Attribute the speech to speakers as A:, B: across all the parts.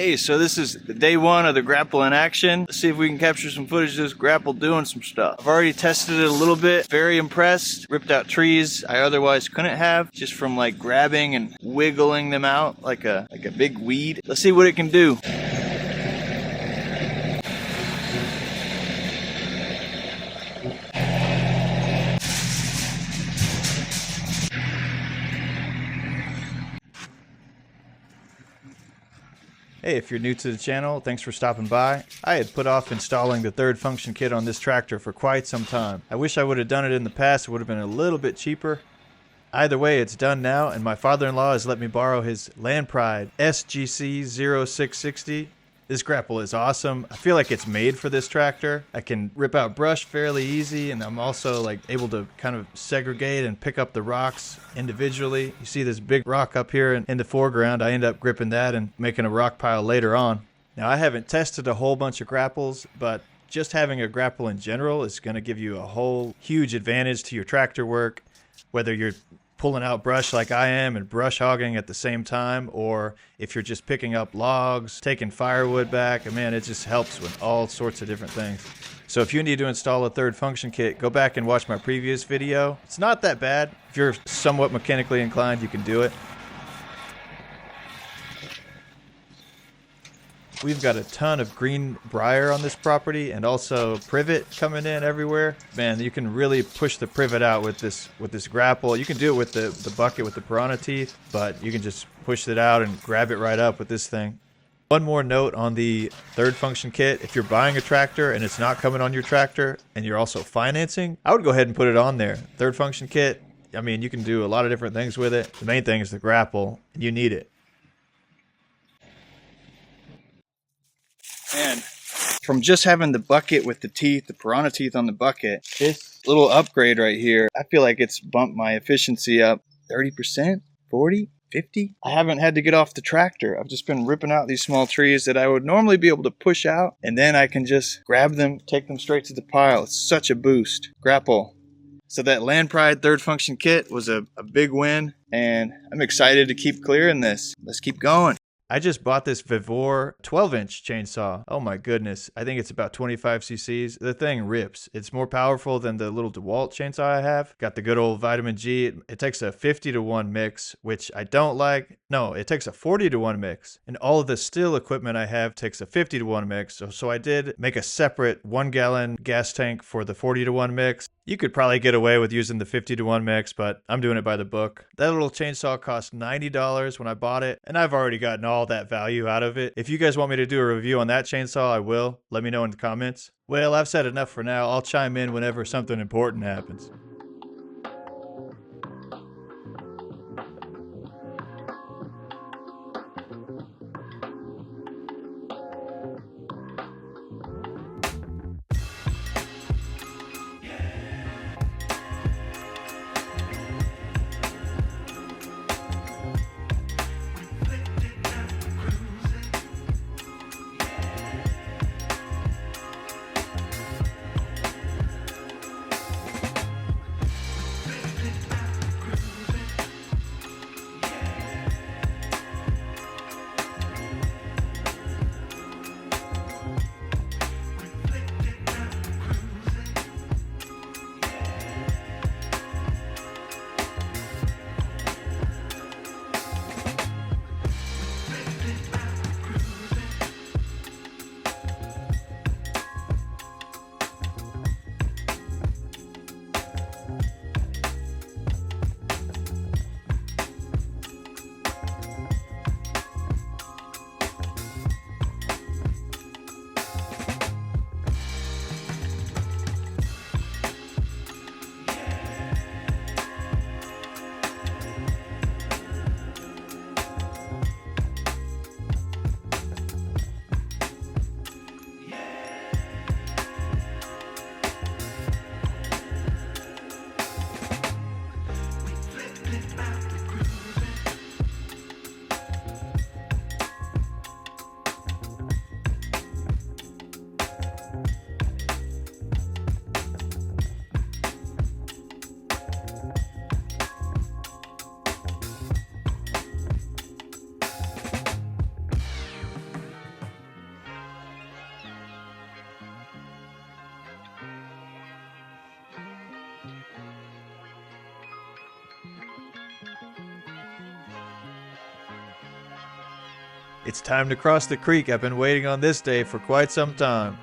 A: Hey, so this is day one of the Grapple in action. Let's see if we can capture some footage of this Grapple doing some stuff. I've already tested it a little bit. Very impressed. Ripped out trees I otherwise couldn't have, just from like grabbing and wiggling them out like a big weed. Let's see what it can do. Hey, if you're new to the channel, thanks for stopping by. I had put off installing the third function kit on this tractor for quite some time. I wish I would have done it in the past. It would have been a little bit cheaper. Either way, it's done now, and my father-in-law has let me borrow his Landpride SGC 0660. This Grapple is awesome. I feel like it's made for this tractor. I can rip out brush fairly easy, and I'm also like able to kind of segregate and pick up the rocks individually. You see this big rock up here in the foreground. I end up gripping that and making a rock pile later on. Now, I haven't tested a whole bunch of Grapples, but just having a Grapple in general is going to give you a whole huge advantage to your tractor work, whether you're pulling out brush like I am and brush hogging at the same time, or if you're just picking up logs, taking firewood back. And man, it just helps with all sorts of different things. So if you need to install a third function kit, go back and watch my previous video. It's not that bad. If you're somewhat mechanically inclined, you can do it. We've got a ton of green briar on this property, and also privet coming in everywhere. Man, you can really push the privet out with this Grapple. You can do it with the bucket with the piranha teeth, but you can just push it out and grab it right up with this thing. One more note on the third function kit: if you're buying a tractor and it's not coming on your tractor and you're also financing, I would go ahead and put it on there. Third function kit, I mean, you can do a lot of different things with it. The main thing is the Grapple, and you need it. And from just having the bucket with the teeth, the piranha teeth on the bucket, this little upgrade right here, I feel like it's bumped my efficiency up 30%, 40, 50. I haven't had to get off the tractor. I've just been ripping out these small trees that I would normally be able to push out, and then I can just grab them, take them straight to the pile. It's such a boost. Grapple. So that Landpride third function kit was a big win, and I'm excited to keep clearing this. Let's keep going. I just bought this Vivor 12-inch chainsaw. Oh my goodness. I think it's about 25 cc's. The thing rips. It's more powerful than the little DeWalt chainsaw I have. Got the good old vitamin G. It takes a 50-to-1 mix, which I don't like. No, it takes a 40-to-1 mix. And all of the Stihl equipment I have takes a 50-to-1 mix. So I did make a separate 1-gallon gas tank for the 40-to-1 mix. You could probably get away with using the 50-to-1 mix, but I'm doing it by the book. That little chainsaw cost $90 when I bought it, and I've already gotten all that value out of it. If you guys want me to do a review on that chainsaw, I will. Let me know in the comments. Well, I've said enough for now. I'll chime in whenever something important happens.
B: It's time to cross the creek. I've been waiting on this day for quite some time.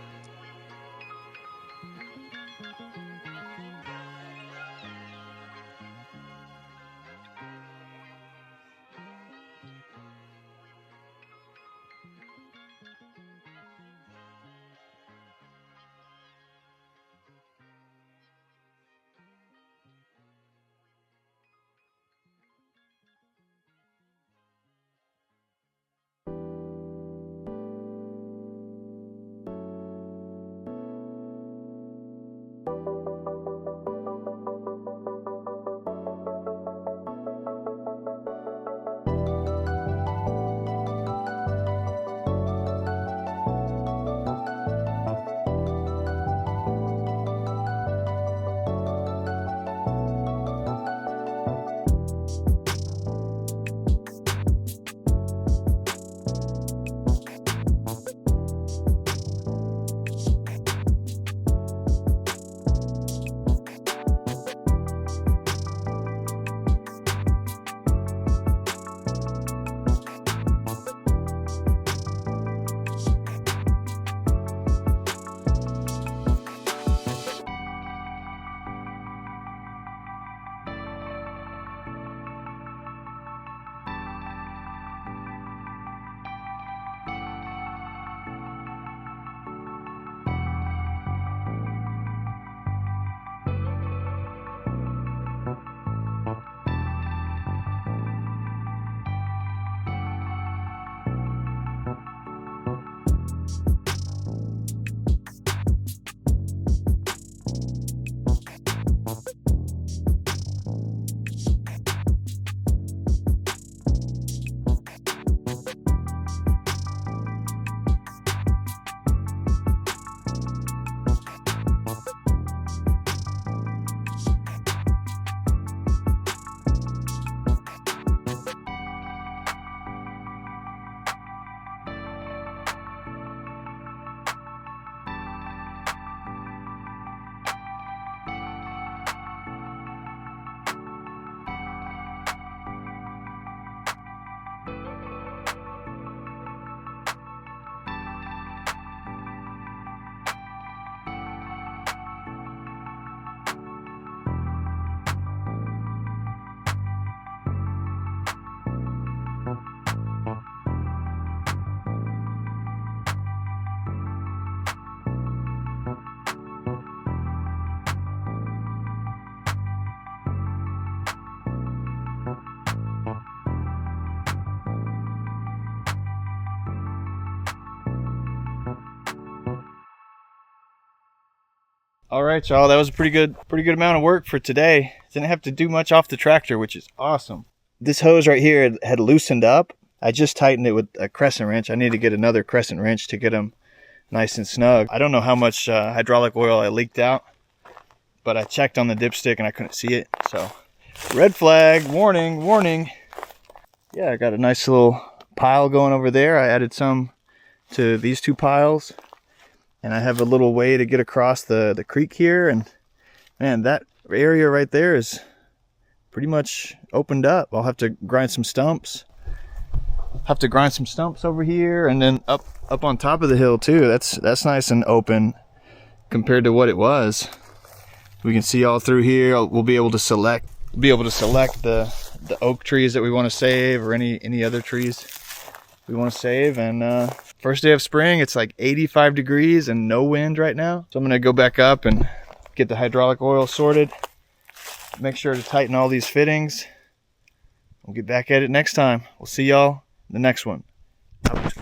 A: All right, y'all, that was a pretty good amount of work for today. Didn't have to do much off the tractor, which is awesome. This hose right here had loosened up. I just tightened it with a crescent wrench. I need to get another crescent wrench to get them nice and snug. I don't know how much hydraulic oil I leaked out, but I checked on the dipstick and I couldn't see it. So red flag, warning, warning. Yeah, I got a nice little pile going over there. I added some to these two piles. And I have a little way to get across the creek here. And man, that area right there is pretty much opened up. I'll have to grind some stumps. Over here and then up on top of the hill too. That's nice and open compared to what it was. We can see all through here. We'll be able to select the oak trees that we want to save, or any other trees we want to save. And first day of spring, it's like 85 degrees and no wind right now. So I'm gonna go back up and get the hydraulic oil sorted. Make sure to tighten all these fittings. We'll get back at it next time. We'll see y'all in the next one. Out.